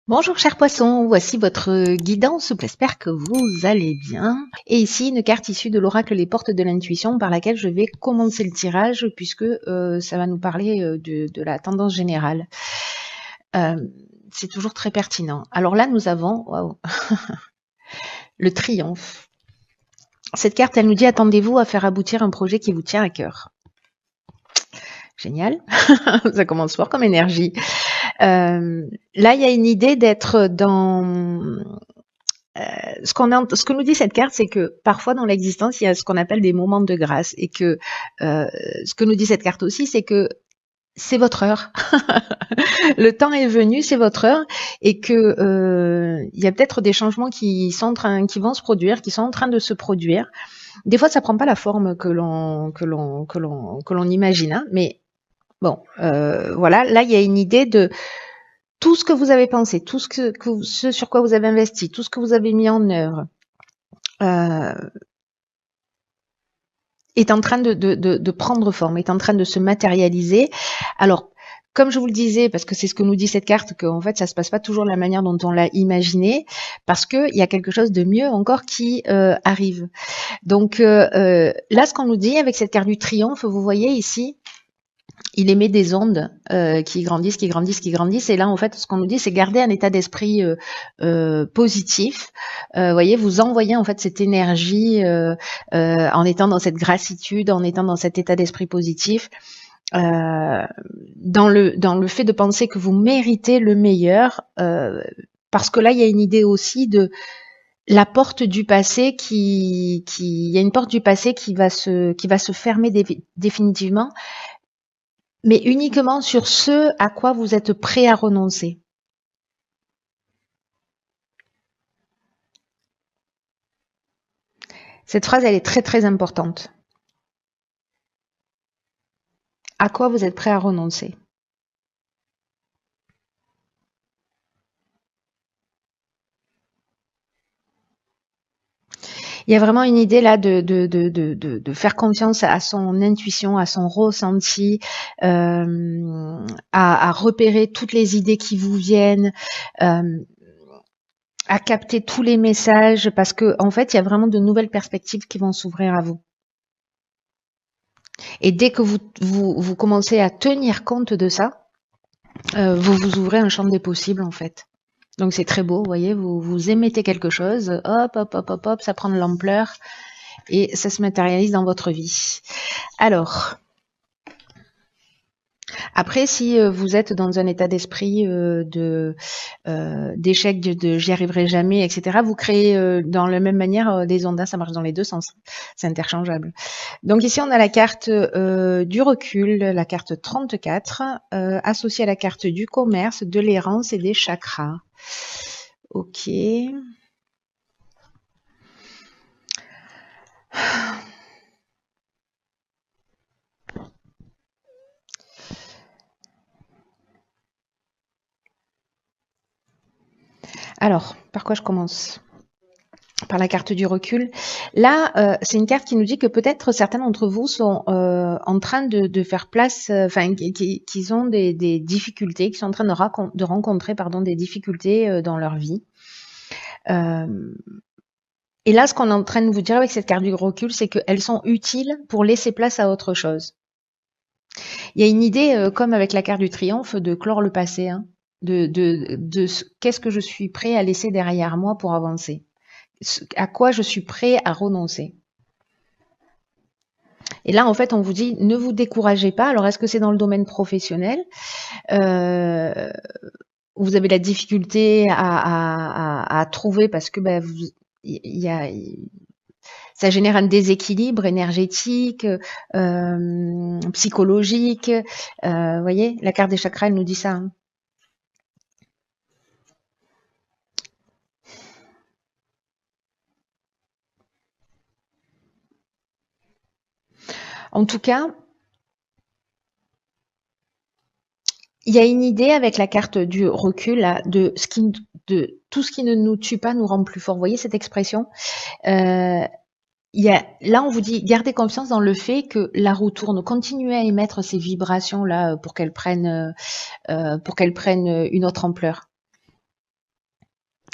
Bonjour chers poissons, voici votre guidance, j'espère que vous allez bien. Et ici une carte issue de l'oracle Les Portes de l'Intuition par laquelle je vais commencer le tirage puisque ça va nous parler de la tendance générale. C'est toujours très pertinent. Alors là nous avons le triomphe. Cette carte elle nous dit attendez-vous à faire aboutir un projet qui vous tient à cœur. Génial, ça commence fort comme énergie. Là il y a une idée d'être dans... ce que nous dit cette carte, c'est que parfois dans l'existence, il y a ce qu'on appelle des moments de grâce. Et que ce que nous dit cette carte aussi, c'est que c'est votre heure. Le temps est venu, c'est votre heure. Et que il y a peut-être des changements qui vont se produire, qui sont en train de se produire. Des fois, ça prend pas la forme que l'on imagine, hein, mais bon, voilà. Là, il y a une idée de tout ce que vous avez pensé, tout ce sur quoi vous avez investi, tout ce que vous avez mis en œuvre, est en train de prendre forme, est en train de se matérialiser. Alors, comme je vous le disais, parce que c'est ce que nous dit cette carte, qu'en fait, ça se passe pas toujours de la manière dont on l'a imaginé, parce qu'il y a quelque chose de mieux encore qui arrive. Donc là, ce qu'on nous dit avec cette carte du triomphe, vous voyez ici, il émet des ondes qui grandissent, qui grandissent, qui grandissent. Et là, en fait, ce qu'on nous dit, c'est garder un état d'esprit positif. Voyez, vous envoyez en fait cette énergie en étant dans cette gratitude, en étant dans cet état d'esprit positif, dans le fait de penser que vous méritez le meilleur. Parce que là, il y a une idée aussi de la porte du passé il y a une porte du passé qui va se fermer définitivement, mais uniquement sur ce à quoi vous êtes prêt à renoncer. Cette phrase, elle est très très importante. À quoi vous êtes prêt à renoncer? Il y a vraiment une idée là de faire confiance à son intuition, à son ressenti, à repérer toutes les idées qui vous viennent, à capter tous les messages, parce que en fait, il y a vraiment de nouvelles perspectives qui vont s'ouvrir à vous. Et dès que vous commencez à tenir compte de ça, vous vous ouvrez un champ des possibles en fait. Donc c'est très beau, vous voyez, vous émettez quelque chose, hop, hop, hop, hop, hop, ça prend de l'ampleur et ça se matérialise dans votre vie. Alors, après, si vous êtes dans un état d'esprit d'échec, de j'y arriverai jamais, etc., vous créez dans la même manière des ondes, ça marche dans les deux sens, c'est interchangeable. Donc ici, on a la carte du recul, la carte 34, associée à la carte du commerce, de l'errance et des chakras. Ok. Alors, par quoi je commence? Par la carte du recul. Là, c'est une carte qui nous dit que peut-être certains d'entre vous sont en train de faire place, enfin, qu'ils ont des difficultés, qui sont en train de rencontrer des difficultés dans leur vie. Et là, ce qu'on est en train de vous dire avec cette carte du recul, c'est qu'elles sont utiles pour laisser place à autre chose. Il y a une idée, comme avec la carte du triomphe, de clore le passé, hein, de qu'est-ce que je suis prêt à laisser derrière moi pour avancer, à quoi je suis prêt à renoncer. Et là, en fait, on vous dit, ne vous découragez pas. Alors, est-ce que c'est dans le domaine professionnel où vous avez la difficulté à trouver parce que ça génère un déséquilibre énergétique, psychologique. Vous voyez, la carte des chakras, elle nous dit ça. Hein. En tout cas, il y a une idée avec la carte du recul là, de tout ce qui ne nous tue pas nous rend plus fort. Vous voyez cette expression? Là, on vous dit, gardez confiance dans le fait que la roue tourne, continuez à émettre ces vibrations là pour qu'elles prennent une autre ampleur.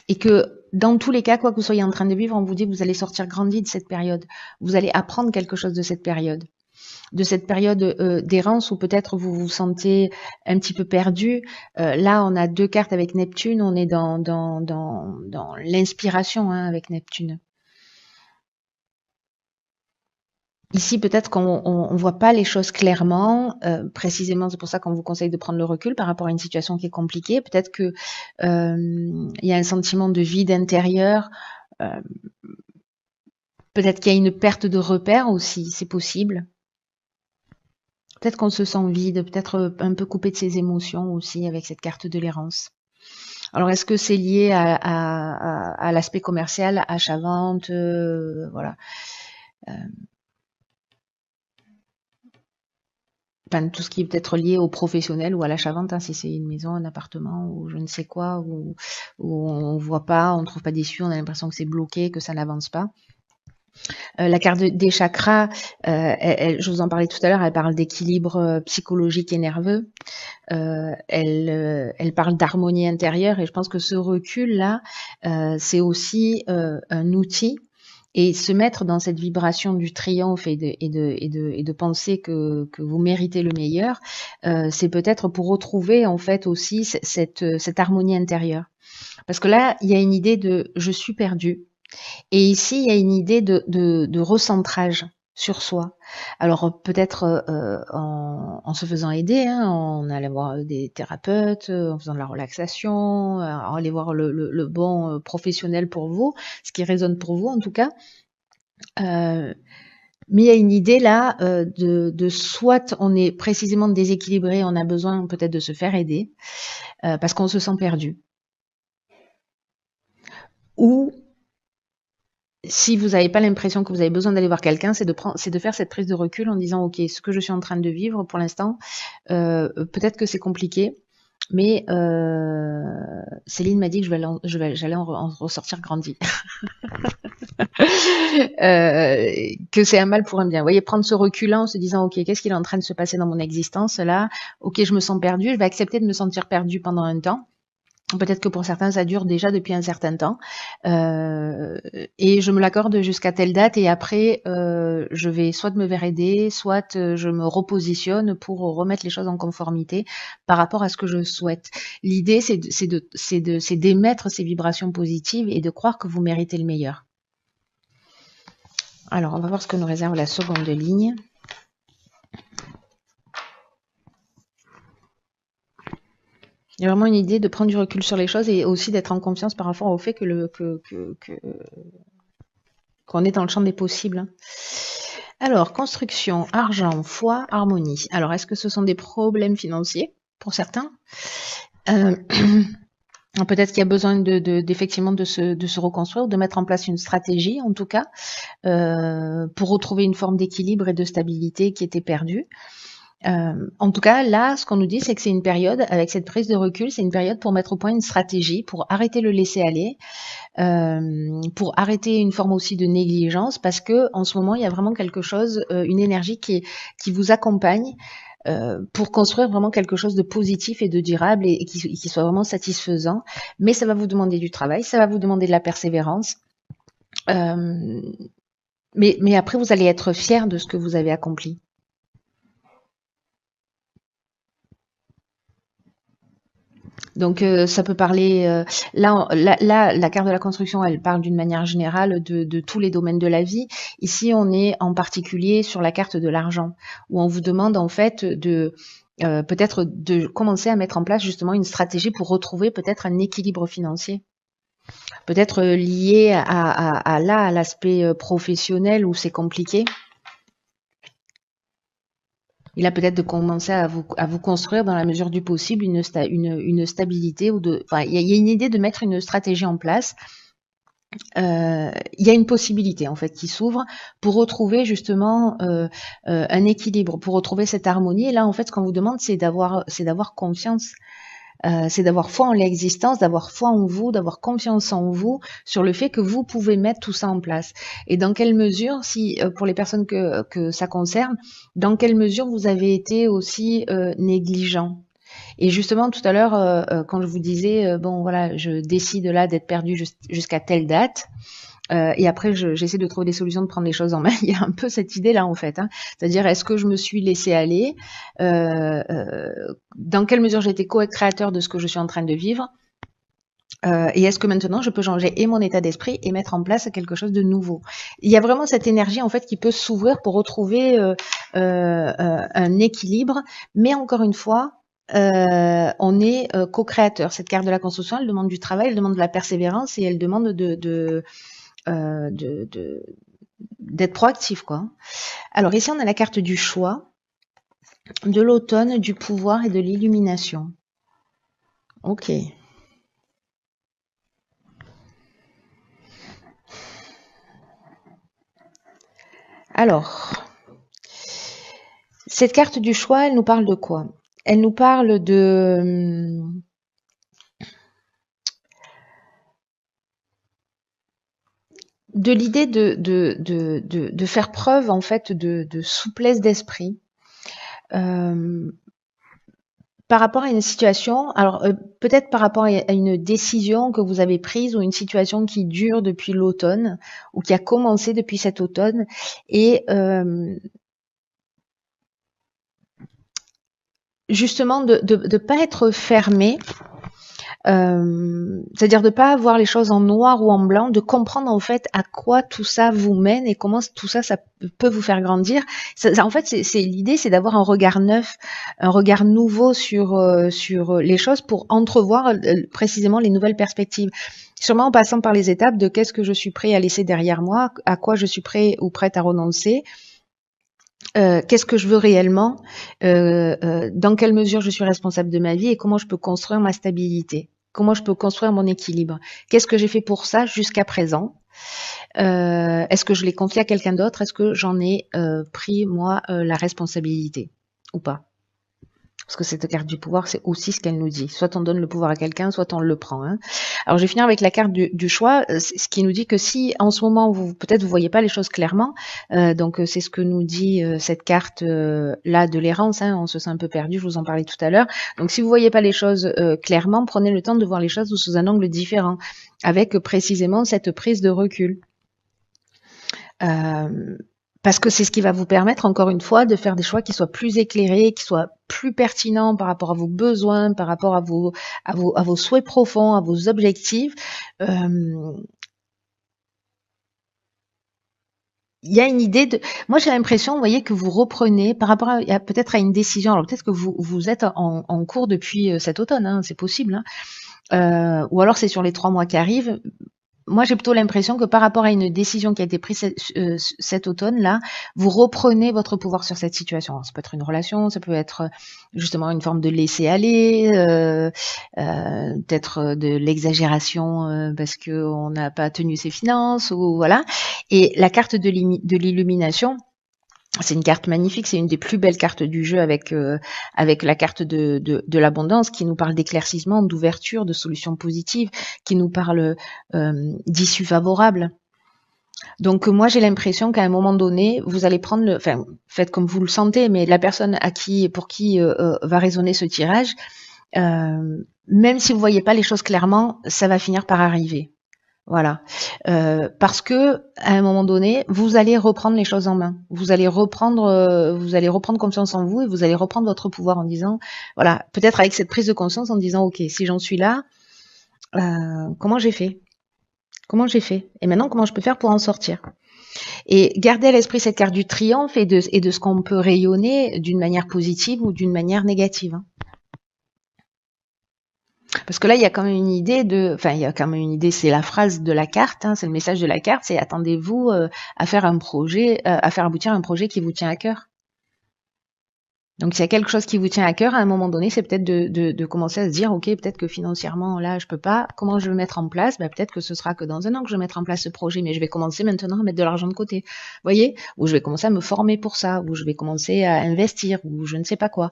Et que dans tous les cas, quoi que vous soyez en train de vivre, on vous dit que vous allez sortir grandi de cette période. Vous allez apprendre quelque chose de cette période. De cette période d'errance où peut-être vous vous sentez un petit peu perdu. Là, on a 2 cartes avec Neptune, on est dans l'inspiration hein, avec Neptune. Ici, peut-être qu'on ne voit pas les choses clairement. Précisément, c'est pour ça qu'on vous conseille de prendre le recul par rapport à une situation qui est compliquée. Peut-être que y a un sentiment de vide intérieur. Peut-être qu'il y a une perte de repères aussi, c'est possible. Peut-être qu'on se sent vide, peut-être un peu coupé de ses émotions aussi avec cette carte de l'errance. Alors, est-ce que c'est lié à l'aspect commercial, achat-vente, voilà. Enfin, tout ce qui est peut-être lié au professionnel ou à l'achat-vente, hein, si c'est une maison, un appartement ou je ne sais quoi, où on voit pas, on ne trouve pas d'issue, on a l'impression que c'est bloqué, que ça n'avance pas. La carte des chakras, je vous en parlais tout à l'heure, elle parle d'équilibre psychologique et nerveux. Elle parle d'harmonie intérieure et je pense que ce recul-là, c'est aussi un outil et se mettre dans cette vibration du triomphe et de penser que vous méritez le meilleur, c'est peut-être pour retrouver en fait aussi cette harmonie intérieure. Parce que là, il y a une idée de je suis perdu. Et ici, il y a une idée de recentrage sur soi. Alors peut-être en se faisant aider, hein, en allant voir des thérapeutes, en faisant de la relaxation, en aller voir le bon professionnel pour vous, ce qui résonne pour vous en tout cas. Mais il y a une idée là de soit on est précisément déséquilibré, on a besoin peut-être de se faire aider parce qu'on se sent perdu. Ou si vous n'avez pas l'impression que vous avez besoin d'aller voir quelqu'un, c'est de faire cette prise de recul en disant ok, ce que je suis en train de vivre pour l'instant, peut-être que c'est compliqué, mais Céline m'a dit que j'allais en ressortir grandi. Que c'est un mal pour un bien. Vous voyez, prendre ce recul en se disant ok, qu'est-ce qu'il est en train de se passer dans mon existence là? Ok, je me sens perdu, je vais accepter de me sentir perdu pendant un temps. Peut-être que pour certains, ça dure déjà depuis un certain temps. Et je me l'accorde jusqu'à telle date et après, je vais soit me faire aider, soit je me repositionne pour remettre les choses en conformité par rapport à ce que je souhaite. L'idée, c'est d'émettre ces vibrations positives et de croire que vous méritez le meilleur. Alors, on va voir ce que nous réserve la seconde ligne. Il y a vraiment une idée de prendre du recul sur les choses et aussi d'être en confiance par rapport au fait qu'on est dans le champ des possibles. Alors, construction, argent, foi, harmonie. Alors, est-ce que ce sont des problèmes financiers pour certains? Peut-être qu'il y a besoin d'effectivement de se reconstruire, de mettre en place une stratégie, en tout cas, pour retrouver une forme d'équilibre et de stabilité qui était perdue. En tout cas, là, ce qu'on nous dit, c'est que c'est une période, avec cette prise de recul, c'est une période pour mettre au point une stratégie, pour arrêter le laisser-aller, pour arrêter une forme aussi de négligence, parce que en ce moment, il y a vraiment quelque chose, une énergie qui vous accompagne pour construire vraiment quelque chose de positif et de durable et qui soit vraiment satisfaisant. Mais ça va vous demander du travail, ça va vous demander de la persévérance. Mais après, vous allez être fier de ce que vous avez accompli. Donc ça peut parler là, la carte de la construction, elle parle d'une manière générale de tous les domaines de la vie. Ici, on est en particulier sur la carte de l'argent, où on vous demande en fait de peut-être de commencer à mettre en place justement une stratégie pour retrouver peut-être un équilibre financier. Peut-être lié à l'aspect professionnel où c'est compliqué. Il a peut-être de commencer à vous construire dans la mesure du possible une stabilité ou enfin, il y a une idée de mettre une stratégie en place. Il y a une possibilité en fait qui s'ouvre pour retrouver justement un équilibre, pour retrouver cette harmonie. Et là, en fait, ce qu'on vous demande, c'est d'avoir confiance. C'est d'avoir foi en l'existence, d'avoir foi en vous, d'avoir confiance en vous sur le fait que vous pouvez mettre tout ça en place. Et dans quelle mesure, si pour les personnes que ça concerne, dans quelle mesure vous avez été aussi négligent Et justement, tout à l'heure, quand je vous disais, bon voilà, je décide là d'être perdu jusqu'à telle date, et après j'essaie de trouver des solutions, de prendre les choses en main. Il y a un peu cette idée-là en fait, hein. C'est-à-dire, est-ce que je me suis laissé aller, dans quelle mesure j'ai été co-créateur de ce que je suis en train de vivre, et est-ce que maintenant je peux changer et mon état d'esprit et mettre en place quelque chose de nouveau. Il y a vraiment cette énergie en fait qui peut s'ouvrir pour retrouver un équilibre, mais encore une fois, on est co-créateur. Cette carte de la construction, elle demande du travail, elle demande de la persévérance et elle demande d'être proactif, quoi. Alors ici, on a la carte du choix, de l'automne, du pouvoir et de l'illumination. Ok. Alors, cette carte du choix, elle nous parle de quoi? Elle nous parle de l'idée de faire preuve en fait de souplesse d'esprit par rapport à une situation, alors peut-être par rapport à une décision que vous avez prise ou une situation qui dure depuis l'automne ou qui a commencé depuis cet automne, et justement de pas être fermé, c'est-à-dire de pas voir les choses en noir ou en blanc, de comprendre en fait à quoi tout ça vous mène et comment tout ça peut vous faire grandir. En fait, c'est l'idée, c'est d'avoir un regard neuf, un regard nouveau sur les choses pour entrevoir précisément les nouvelles perspectives. Sûrement en passant par les étapes de qu'est-ce que je suis prêt à laisser derrière moi, à quoi je suis prêt ou prête à renoncer. Qu'est-ce que je veux réellement, dans quelle mesure je suis responsable de ma vie et comment je peux construire ma stabilité, comment je peux construire mon équilibre. Qu'est-ce que j'ai fait pour ça jusqu'à présent? Est-ce que je l'ai confié à quelqu'un d'autre? Est-ce que j'en ai pris, moi, la responsabilité ou pas? Parce que cette carte du pouvoir, c'est aussi ce qu'elle nous dit. Soit on donne le pouvoir à quelqu'un, soit on le prend, hein. Alors, je vais finir avec la carte du choix, ce qui nous dit que si en ce moment, peut-être vous voyez pas les choses clairement, donc c'est ce que nous dit cette carte là de l'errance, hein, on se sent un peu perdu, je vous en parlais tout à l'heure. Donc, si vous voyez pas les choses clairement, prenez le temps de voir les choses sous un angle différent, avec précisément cette prise de recul. Parce que c'est ce qui va vous permettre, encore une fois, de faire des choix qui soient plus éclairés, qui soient plus pertinents par rapport à vos besoins, par rapport à vos souhaits profonds, à vos objectifs. Il y a une idée de... Moi, j'ai l'impression, vous voyez, que vous reprenez par rapport à peut-être à une décision. Alors, peut-être que vous êtes en cours depuis cet automne, hein, c'est possible, hein. Ou alors c'est sur les 3 mois qui arrivent. Moi, j'ai plutôt l'impression que par rapport à une décision qui a été prise cet automne-là, vous reprenez votre pouvoir sur cette situation. Alors, ça peut être une relation, ça peut être justement une forme de laisser-aller, peut-être de l'exagération parce qu'on n'a pas tenu ses finances, ou voilà. Et la carte de l'illumination, c'est une carte magnifique, c'est une des plus belles cartes du jeu avec la carte de l'abondance qui nous parle d'éclaircissement, d'ouverture, de solutions positives, qui nous parle d'issues favorables. Donc moi j'ai l'impression qu'à un moment donné, vous allez prendre faites comme vous le sentez, mais la personne pour qui va résonner ce tirage, même si vous voyez pas les choses clairement, ça va finir par arriver. Voilà, parce que à un moment donné, vous allez reprendre les choses en main. Vous allez reprendre confiance en vous et vous allez reprendre votre pouvoir en disant, voilà, peut-être avec cette prise de conscience en disant, ok, si j'en suis là, comment j'ai fait? Comment j'ai fait? Et maintenant, comment je peux faire pour en sortir? Et garder à l'esprit cette carte du triomphe et de ce qu'on peut rayonner d'une manière positive ou d'une manière négative, hein. Parce que là, il y a quand même une idée c'est la phrase de la carte, hein, c'est le message de la carte, c'est attendez-vous à faire un projet, à faire aboutir un projet qui vous tient à cœur. Donc, s'il y a quelque chose qui vous tient à cœur, à un moment donné, c'est peut-être de commencer à se dire, ok, peut-être que financièrement, là, je peux pas. Comment je vais le mettre en place? Peut-être que ce sera que dans un an que je vais mettre en place ce projet, mais je vais commencer maintenant à mettre de l'argent de côté. Vous voyez? Ou je vais commencer à me former pour ça, ou je vais commencer à investir, ou je ne sais pas quoi.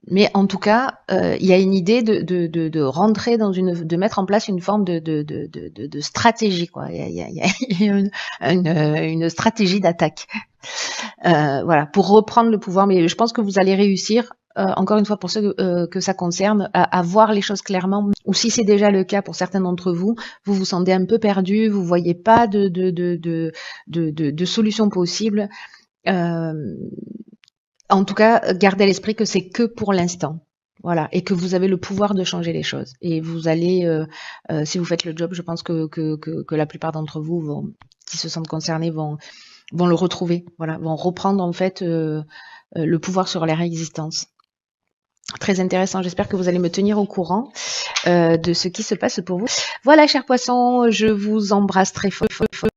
Mais en tout cas, il y a une idée de rentrer de mettre en place une forme de stratégie, quoi. Il y a une stratégie d'attaque. Voilà, pour reprendre le pouvoir. Mais je pense que vous allez réussir encore une fois pour ceux que ça concerne, à voir les choses clairement, ou si c'est déjà le cas pour certains d'entre vous, vous vous sentez un peu perdu, vous voyez pas de solution possible. En tout cas, gardez à l'esprit que c'est que pour l'instant. Voilà, et que vous avez le pouvoir de changer les choses. Et vous allez, si vous faites le job, je pense que la plupart d'entre vous qui se sentent concernés vont le retrouver. Voilà, vont reprendre en fait le pouvoir sur leur existence. Très intéressant. J'espère que vous allez me tenir au courant de ce qui se passe pour vous. Voilà, chers poissons, je vous embrasse très fort.